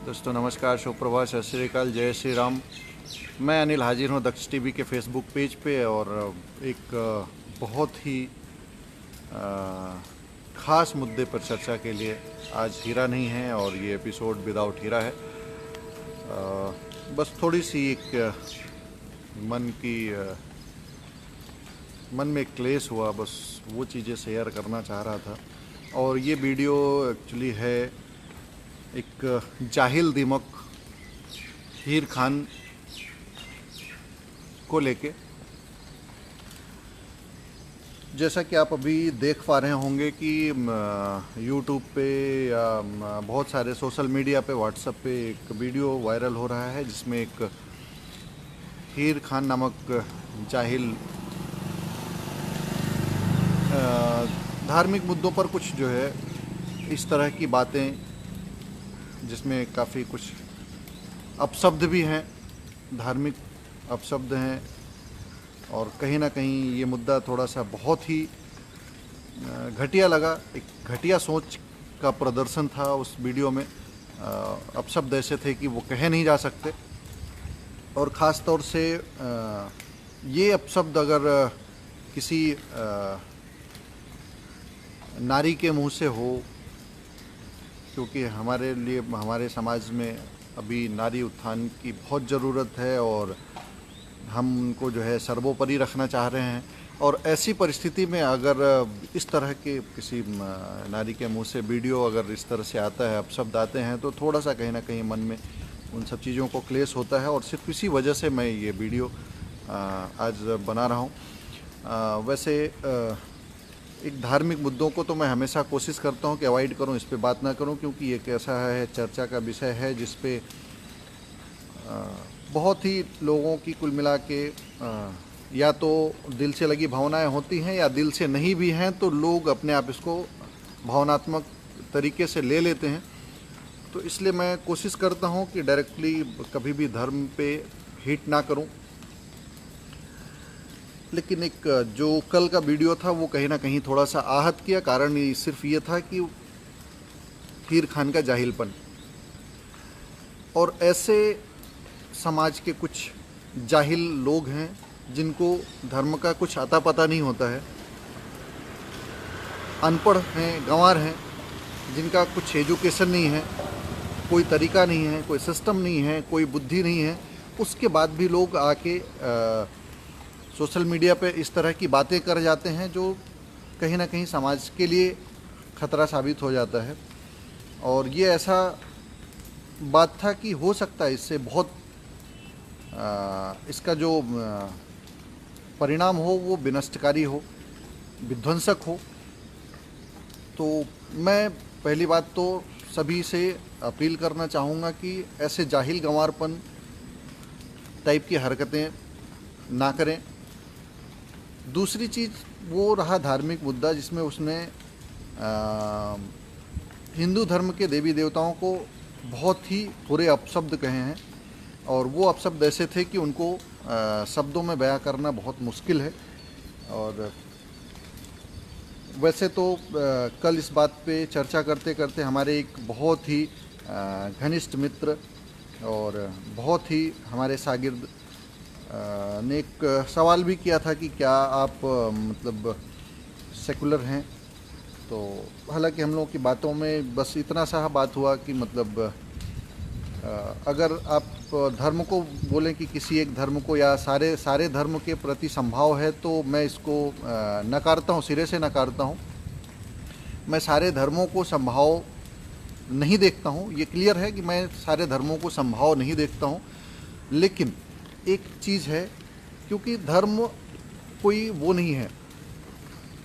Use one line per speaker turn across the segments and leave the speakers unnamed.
दोस्तों नमस्कार, सुप्रभात, सत श्री अकाल, जय श्री राम। मैं अनिल हाजिर हूँ दक्ष टीवी के फेसबुक पेज पे और एक बहुत ही ख़ास मुद्दे पर चर्चा के लिए। आज हीरा नहीं है और ये एपिसोड विदाउट हीरा है। बस थोड़ी सी एक मन में क्लेश हुआ, बस वो चीज़ें शेयर करना चाह रहा था। और ये वीडियो एक्चुअली है एक जाहिल दिमक हीर खान को लेके। जैसा कि आप अभी देख पा रहे होंगे कि यूट्यूब पे या बहुत सारे सोशल मीडिया पे, व्हाट्सएप पे एक वीडियो वायरल हो रहा है जिसमें एक हीर खान नामक जाहिल धार्मिक मुद्दों पर कुछ जो है इस तरह की बातें, जिसमें काफ़ी कुछ अपशब्द भी हैं, धार्मिक अपशब्द हैं। और कहीं ना कहीं ये मुद्दा थोड़ा सा बहुत ही घटिया लगा। एक घटिया सोच का प्रदर्शन था उस वीडियो में। अपशब्द ऐसे थे कि वो कहे नहीं जा सकते। और ख़ास तौर से ये अपशब्द अगर किसी नारी के मुंह से हो, क्योंकि हमारे लिए, हमारे समाज में अभी नारी उत्थान की बहुत ज़रूरत है और हम उनको जो है सर्वोपरि रखना चाह रहे हैं। और ऐसी परिस्थिति में अगर इस तरह के किसी नारी के मुंह से वीडियो अगर इस तरह से आता है, अपशब्द आते हैं, तो थोड़ा सा कहीं ना कहीं मन में उन सब चीज़ों को क्लेश होता है। और सिर्फ इसी वजह से मैं ये वीडियो आज बना रहा हूँ। वैसे एक धार्मिक मुद्दों को तो मैं हमेशा कोशिश करता हूँ कि अवॉइड करूँ, इस पे बात ना करूँ, क्योंकि एक ऐसा है चर्चा का विषय है जिस पे बहुत ही लोगों की कुल मिला के या तो दिल से लगी भावनाएं होती हैं या दिल से नहीं भी हैं, तो लोग अपने आप इसको भावनात्मक तरीके से ले लेते हैं। तो इसलिए मैं कोशिश करता हूँ कि डायरेक्टली कभी भी धर्म पे हिट ना करूँ। लेकिन एक जो कल का वीडियो था वो कहीं ना कहीं थोड़ा सा आहत किया। कारण सिर्फ ये था कि हीर खान का जाहिलपन, और ऐसे समाज के कुछ जाहिल लोग हैं जिनको धर्म का कुछ अता पता नहीं होता है, अनपढ़ हैं, गंवार हैं, जिनका कुछ एजुकेशन नहीं है, कोई तरीका नहीं है, कोई सिस्टम नहीं है, कोई बुद्धि नहीं है। उसके बाद भी लोग आके सोशल मीडिया पे इस तरह की बातें कर जाते हैं जो कहीं ना कहीं समाज के लिए ख़तरा साबित हो जाता है। और ये ऐसा बात था कि हो सकता है इससे बहुत इसका जो परिणाम हो वो विनष्टकारी हो, विध्वंसक हो। तो मैं पहली बात तो सभी से अपील करना चाहूँगा कि ऐसे जाहिल गंवारपन टाइप की हरकतें ना करें। दूसरी चीज़ वो रहा धार्मिक मुद्दा जिसमें उसने हिंदू धर्म के देवी देवताओं को बहुत ही बुरे अपशब्द कहे हैं। और वो अपशब्द ऐसे थे कि उनको शब्दों में बयां करना बहुत मुश्किल है। और वैसे तो कल इस बात पे चर्चा करते करते हमारे एक बहुत ही घनिष्ठ मित्र और बहुत ही हमारे शागिर्द ने एक सवाल भी किया था कि क्या आप मतलब सेकुलर हैं। तो हालांकि हम लोगों की बातों में बस इतना सा बात हुआ कि मतलब अगर आप धर्म को बोलें कि किसी एक धर्म को या सारे धर्म के प्रति संभाव है, तो मैं इसको नकारता हूँ, सिरे से नकारता हूँ। मैं सारे धर्मों को संभाव नहीं देखता हूँ, ये क्लियर है कि मैं सारे धर्मों को संभाव नहीं देखता हूँ। लेकिन एक चीज़ है, क्योंकि धर्म कोई वो नहीं है,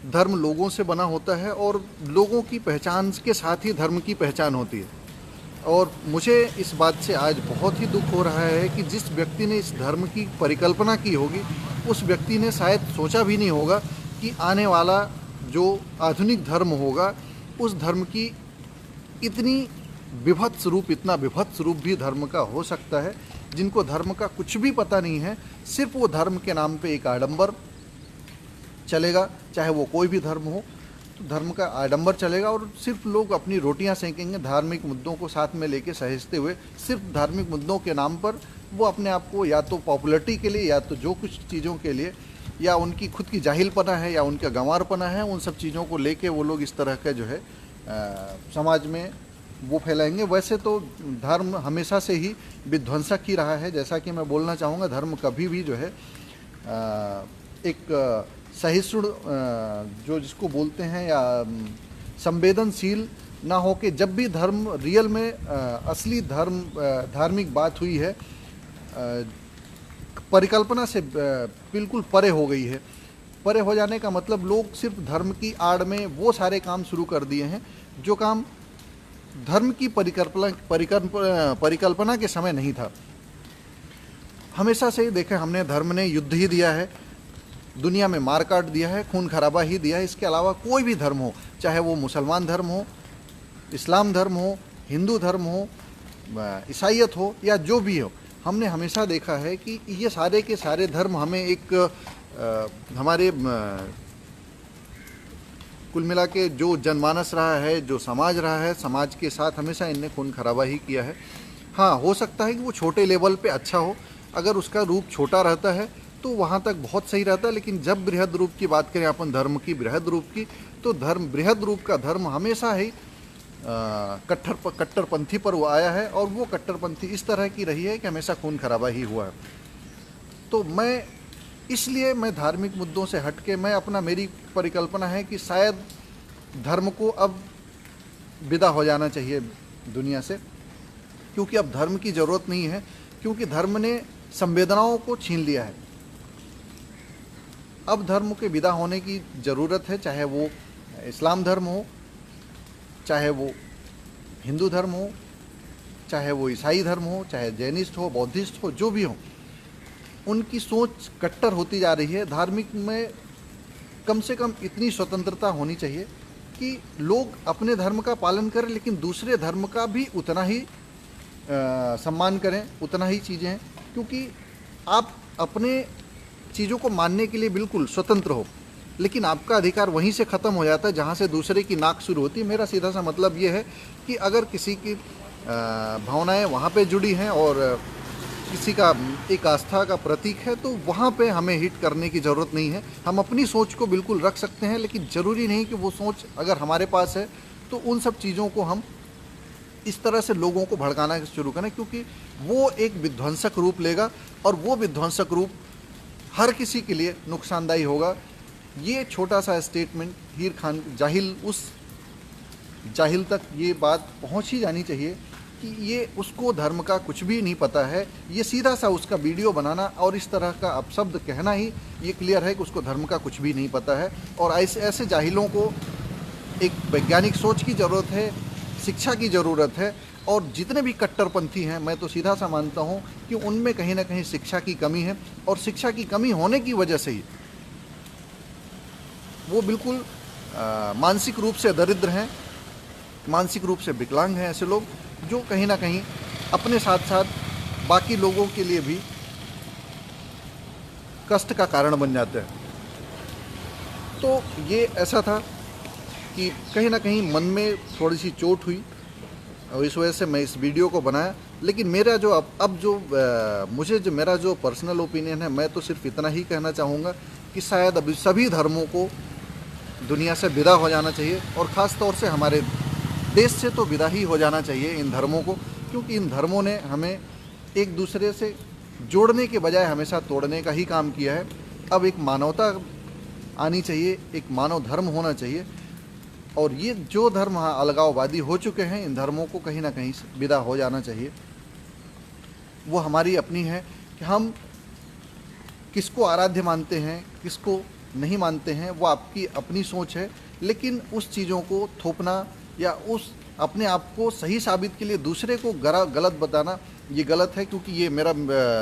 धर्म लोगों से बना होता है और लोगों की पहचान के साथ ही धर्म की पहचान होती है। और मुझे इस बात से आज बहुत ही दुख हो रहा है कि जिस व्यक्ति ने इस धर्म की परिकल्पना की होगी, उस व्यक्ति ने शायद सोचा भी नहीं होगा कि आने वाला जो आधुनिक धर्म होगा, उस धर्म की इतनी विभत्स रूप, इतना विभत्स रूप भी धर्म का हो सकता है। जिनको धर्म का कुछ भी पता नहीं है, सिर्फ वो धर्म के नाम पे एक आडंबर चलेगा, चाहे वो कोई भी धर्म हो। तो धर्म का आडंबर चलेगा और सिर्फ लोग अपनी रोटियां सेकेंगे, धार्मिक मुद्दों को साथ में लेके सहेजते हुए सिर्फ धार्मिक मुद्दों के नाम पर वो अपने आप को या तो पॉपुलरिटी के लिए या तो जो कुछ चीज़ों के लिए, या उनकी खुद की जाहिलपना है या उनका गंवारपना है, उन सब चीज़ों को लेके वो लोग इस तरह का जो है समाज में वो फैलाएंगे। वैसे तो धर्म हमेशा से ही विध्वंसक ही रहा है। जैसा कि मैं बोलना चाहूँगा, धर्म कभी भी जो है एक सहिष्णु जो जिसको बोलते हैं या संवेदनशील ना हो के, जब भी धर्म रियल में असली धार्मिक बात हुई है, परिकल्पना से बिल्कुल परे हो गई है। परे हो जाने का मतलब लोग सिर्फ धर्म की आड़ में वो सारे काम शुरू कर दिए हैं जो काम धर्म की परिकल्पना के समय नहीं था। हमेशा से ही देखें हमने, धर्म ने युद्ध ही दिया है, दुनिया में मार काट दिया है, खून खराबा ही दिया है। इसके अलावा कोई भी धर्म हो, चाहे वो मुसलमान धर्म हो, इस्लाम धर्म हो, हिंदू धर्म हो, ईसाईयत हो या जो भी हो, हमने हमेशा देखा है कि ये सारे के सारे धर्म हमें एक हमारे कुल मिला के जो जनमानस रहा है, जो समाज रहा है, समाज के साथ हमेशा इनने खून खराबा ही किया है। हाँ, हो सकता है कि वो छोटे लेवल पे अच्छा हो, अगर उसका रूप छोटा रहता है तो वहाँ तक बहुत सही रहता है। लेकिन जब बृहद रूप की बात करें अपन, धर्म की बृहद रूप की, तो धर्म बृहद रूप का धर्म हमेशा ही कट्टरपंथी पर वो आया है, और वो कट्टरपंथी इस तरह की रही है कि हमेशा खून खराबा ही हुआ है। तो इसलिए मैं धार्मिक मुद्दों से हट के मेरी परिकल्पना है कि शायद धर्म को अब विदा हो जाना चाहिए दुनिया से, क्योंकि अब धर्म की ज़रूरत नहीं है, क्योंकि धर्म ने संवेदनाओं को छीन लिया है। अब धर्म के विदा होने की ज़रूरत है, चाहे वो इस्लाम धर्म हो, चाहे वो हिंदू धर्म हो, चाहे वो ईसाई धर्म हो, चाहे जैनिस्ट हो, बौद्धिस्ट हो, जो भी हो, उनकी सोच कट्टर होती जा रही है। धार्मिक में कम से कम इतनी स्वतंत्रता होनी चाहिए कि लोग अपने धर्म का पालन करें, लेकिन दूसरे धर्म का भी उतना ही सम्मान करें, उतना ही चीज़ें हैं, क्योंकि आप अपने चीज़ों को मानने के लिए बिल्कुल स्वतंत्र हो, लेकिन आपका अधिकार वहीं से ख़त्म हो जाता है जहाँ से दूसरे की नाक शुरू होती है। मेरा सीधा सा मतलब ये है कि अगर किसी की भावनाएं वहाँ पे जुड़ी हैं और किसी का एक आस्था का प्रतीक है, तो वहाँ पे हमें हिट करने की ज़रूरत नहीं है। हम अपनी सोच को बिल्कुल रख सकते हैं, लेकिन ज़रूरी नहीं कि वो सोच अगर हमारे पास है तो उन सब चीज़ों को हम इस तरह से लोगों को भड़काना शुरू करें, क्योंकि वो एक विध्वंसक रूप लेगा और वो विध्वंसक रूप हर किसी के लिए नुकसानदायी होगा। ये छोटा सा स्टेटमेंट हीर खान उस जाहिल तक ये बात पहुंच ही जानी चाहिए कि ये उसको धर्म का कुछ भी नहीं पता है। ये सीधा सा उसका वीडियो बनाना और इस तरह का अपशब्द कहना ही ये क्लियर है कि उसको धर्म का कुछ भी नहीं पता है। और ऐसे जाहिलों को एक वैज्ञानिक सोच की ज़रूरत है, शिक्षा की ज़रूरत है। और जितने भी कट्टरपंथी हैं, मैं तो सीधा सा मानता हूँ कि उनमें कहीं ना कहीं शिक्षा की कमी है, और शिक्षा की कमी होने की वजह से ही वो बिल्कुल मानसिक रूप से दरिद्र हैं, मानसिक रूप से विकलांग हैं। ऐसे लोग जो कहीं ना कहीं अपने साथ साथ बाकी लोगों के लिए भी कष्ट का कारण बन जाते हैं। तो ये ऐसा था कि कहीं ना कहीं मन में थोड़ी सी चोट हुई और इस वजह से मैं इस वीडियो को बनाया। लेकिन मेरा जो मुझे जो मेरा जो पर्सनल ओपिनियन है, मैं तो सिर्फ इतना ही कहना चाहूँगा कि शायद अभी सभी धर्मों को दुनिया से विदा हो जाना चाहिए, और ख़ास तौर से हमारे देश से तो विदा ही हो जाना चाहिए इन धर्मों को, क्योंकि इन धर्मों ने हमें एक दूसरे से जोड़ने के बजाय हमेशा तोड़ने का ही काम किया है। अब एक मानवता आनी चाहिए, एक मानव धर्म होना चाहिए, और ये जो धर्म अलगाववादी हो चुके हैं, इन धर्मों को कहीं ना कहीं विदा हो जाना चाहिए। वो हमारी अपनी है कि हम किसको आराध्य मानते हैं, किसको नहीं मानते हैं, वो आपकी अपनी सोच है। लेकिन उस चीज़ों को थोपना या उस अपने आप को सही साबित के लिए दूसरे को गलत बताना, ये गलत है। क्योंकि ये मेरा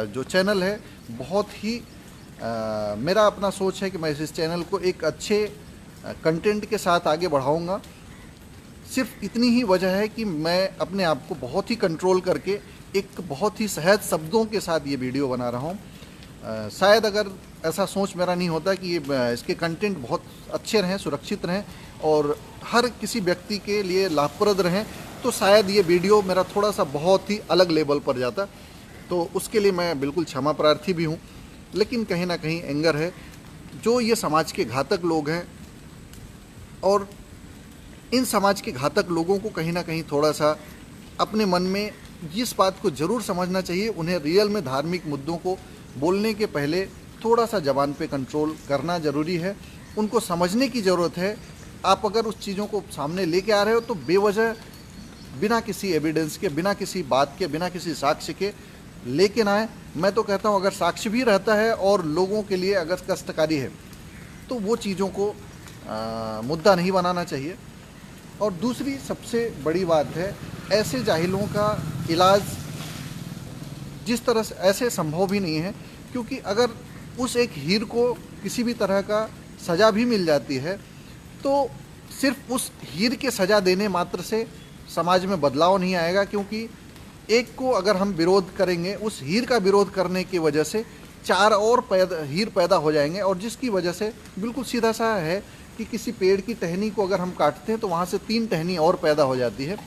जो चैनल है बहुत ही मेरा अपना सोच है कि मैं इस चैनल को एक अच्छे कंटेंट के साथ आगे बढ़ाऊंगा। सिर्फ इतनी ही वजह है कि मैं अपने आप को बहुत ही कंट्रोल करके एक बहुत ही सहज शब्दों के साथ ये वीडियो बना रहा हूँ। शायद अगर ऐसा सोच मेरा नहीं होता कि इसके कंटेंट बहुत अच्छे रहें, सुरक्षित रहें, और हर किसी व्यक्ति के लिए लाभप्रद रहें, तो शायद ये वीडियो मेरा थोड़ा सा बहुत ही अलग लेवल पर जाता। तो उसके लिए मैं बिल्कुल क्षमा प्रार्थी भी हूँ, लेकिन कहीं ना कहीं एंगर है। जो ये समाज के घातक लोग हैं, और इन समाज के घातक लोगों को कहीं ना कहीं थोड़ा सा अपने मन में इस बात को ज़रूर समझना चाहिए, उन्हें रियल में धार्मिक मुद्दों को बोलने के पहले थोड़ा सा ज़बान पे कंट्रोल करना ज़रूरी है। उनको समझने की ज़रूरत है। आप अगर उस चीज़ों को सामने लेके आ रहे हो तो बेवजह, बिना किसी एविडेंस के, बिना किसी बात के, बिना किसी साक्ष्य के लेके ना आए। मैं तो कहता हूँ अगर साक्ष्य भी रहता है और लोगों के लिए अगर कष्टकारी है तो वो चीज़ों को मुद्दा नहीं बनाना चाहिए। और दूसरी सबसे बड़ी बात है, ऐसे जाहिलों का इलाज जिस तरह से ऐसे संभव भी नहीं है, क्योंकि अगर उस एक हीर को किसी भी तरह का सज़ा भी मिल जाती है तो सिर्फ उस हीर के सज़ा देने मात्र से समाज में बदलाव नहीं आएगा, क्योंकि एक को अगर हम विरोध करेंगे, उस हीर का विरोध करने की वजह से 4 और हीर पैदा हो जाएंगे, और जिसकी वजह से बिल्कुल सीधा सा है कि किसी पेड़ की टहनी को अगर हम काटते हैं तो वहाँ से 3 टहनी और पैदा हो जाती है।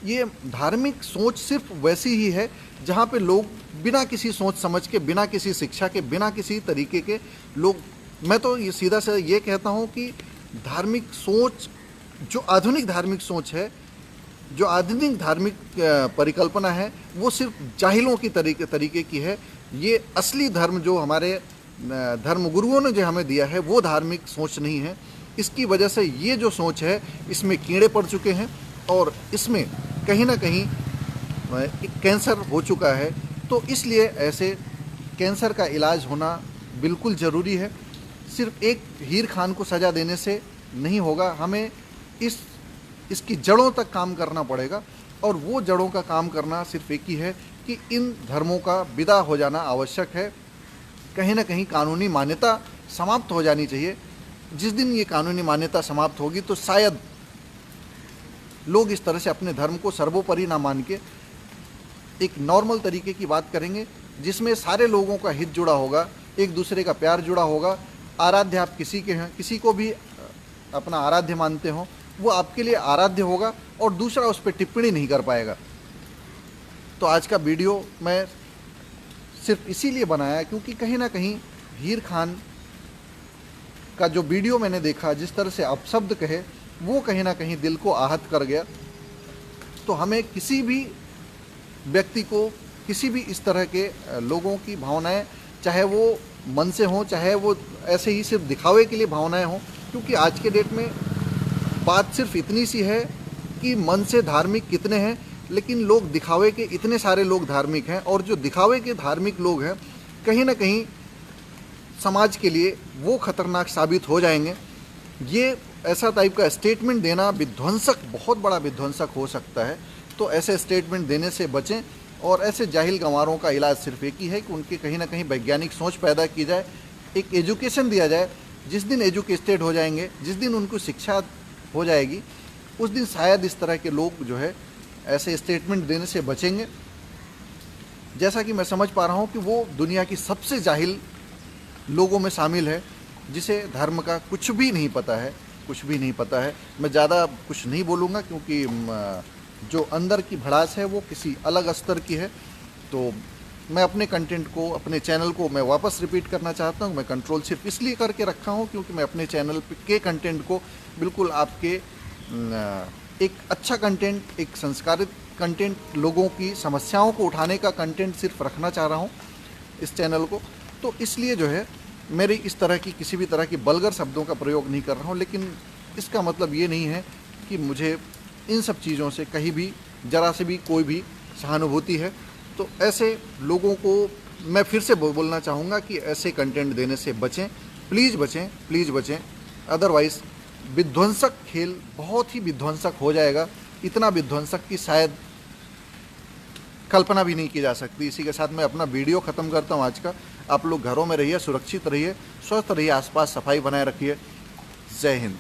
ये धार्मिक सोच सिर्फ वैसी ही है जहाँ पे लोग बिना किसी सोच समझ के, बिना किसी शिक्षा के, बिना किसी तरीके के लोग, मैं तो ये सीधा से ये कहता हूँ कि धार्मिक सोच, जो आधुनिक धार्मिक सोच है, जो आधुनिक धार्मिक परिकल्पना है, वो सिर्फ जाहिलों की तरीके की है। ये असली धर्म जो हमारे धर्म गुरुओं ने जो हमें दिया है वो धार्मिक सोच नहीं है। इसकी वजह से ये जो सोच है इसमें कीड़े पड़ चुके हैं और इसमें कहीं ना कहीं एक कैंसर हो चुका है। तो इसलिए ऐसे कैंसर का इलाज होना बिल्कुल ज़रूरी है। सिर्फ एक हीर खान को सज़ा देने से नहीं होगा, हमें इसकी जड़ों तक काम करना पड़ेगा। और वो जड़ों का काम करना सिर्फ एक ही है कि इन धर्मों का विदा हो जाना आवश्यक है। कहीं ना कहीं कानूनी मान्यता समाप्त हो जानी चाहिए। जिस दिन ये कानूनी मान्यता समाप्त होगी तो शायद लोग इस तरह से अपने धर्म को सर्वोपरि ना मान के एक नॉर्मल तरीके की बात करेंगे, जिसमें सारे लोगों का हित जुड़ा होगा, एक दूसरे का प्यार जुड़ा होगा। आराध्य आप किसी के हैं, किसी को भी अपना आराध्य मानते हो, वो आपके लिए आराध्य होगा और दूसरा उस पर टिप्पणी नहीं कर पाएगा। तो आज का वीडियो मैं सिर्फ इसीलिए बनाया क्योंकि कहीं ना कहीं हीर खान का जो वीडियो मैंने देखा, जिस तरह से अपशब्द कहे, वो कहीं ना कहीं दिल को आहत कर गया। तो हमें किसी भी व्यक्ति को, किसी भी इस तरह के लोगों की भावनाएं, चाहे वो मन से हों, चाहे वो ऐसे ही सिर्फ दिखावे के लिए भावनाएं हों, क्योंकि आज के डेट में बात सिर्फ इतनी सी है कि मन से धार्मिक कितने हैं, लेकिन लोग दिखावे के इतने सारे लोग धार्मिक हैं। और जो दिखावे के धार्मिक लोग हैं कहीं ना कहीं समाज के लिए वो खतरनाक साबित हो जाएंगे। ये ऐसा टाइप का स्टेटमेंट देना विध्वंसक, बहुत बड़ा विध्वंसक हो सकता है। तो ऐसे स्टेटमेंट देने से बचें। और ऐसे जाहिल गंवारों का इलाज सिर्फ एक ही है कि उनके कहीं ना कहीं वैज्ञानिक सोच पैदा की जाए, एक एजुकेशन दिया जाए। जिस दिन एजुकेटेड हो जाएंगे, जिस दिन उनको शिक्षा हो जाएगी, उस दिन शायद इस तरह के लोग जो है ऐसे स्टेटमेंट देने से बचेंगे। जैसा कि मैं समझ पा रहा हूँ कि वो दुनिया की सबसे जाहिल लोगों में शामिल है, जिसे धर्म का कुछ भी नहीं पता है, कुछ भी नहीं पता है। मैं ज़्यादा कुछ नहीं बोलूँगा क्योंकि जो अंदर की भड़ास है वो किसी अलग स्तर की है। तो मैं अपने कंटेंट को, अपने चैनल को मैं वापस रिपीट करना चाहता हूँ। मैं कंट्रोल सिर्फ इसलिए करके रखा हूँ क्योंकि मैं अपने चैनल के कंटेंट को बिल्कुल आपके एक अच्छा कंटेंट, एक संस्कारित कंटेंट, लोगों की समस्याओं को उठाने का कंटेंट सिर्फ रखना चाह रहा हूँ इस चैनल को। तो इसलिए जो है मेरी इस तरह की किसी भी तरह की वल्गर शब्दों का प्रयोग नहीं कर रहा हूँ। लेकिन इसका मतलब ये नहीं है कि मुझे इन सब चीज़ों से कहीं भी ज़रा से भी कोई भी सहानुभूति है। तो ऐसे लोगों को मैं फिर से बोलना चाहूँगा कि ऐसे कंटेंट देने से बचें, प्लीज़ बचें, प्लीज़ बचें। अदरवाइज़ विध्वंसक खेल बहुत ही विध्वंसक हो जाएगा, इतना विध्वंसक कि शायद कल्पना भी नहीं की जा सकती। इसी के साथ मैं अपना वीडियो ख़त्म करता हूँ आज का। आप लोग घरों में रहिए, सुरक्षित रहिए, स्वस्थ रहिए, आसपास सफाई बनाए रखिए। जय हिंद।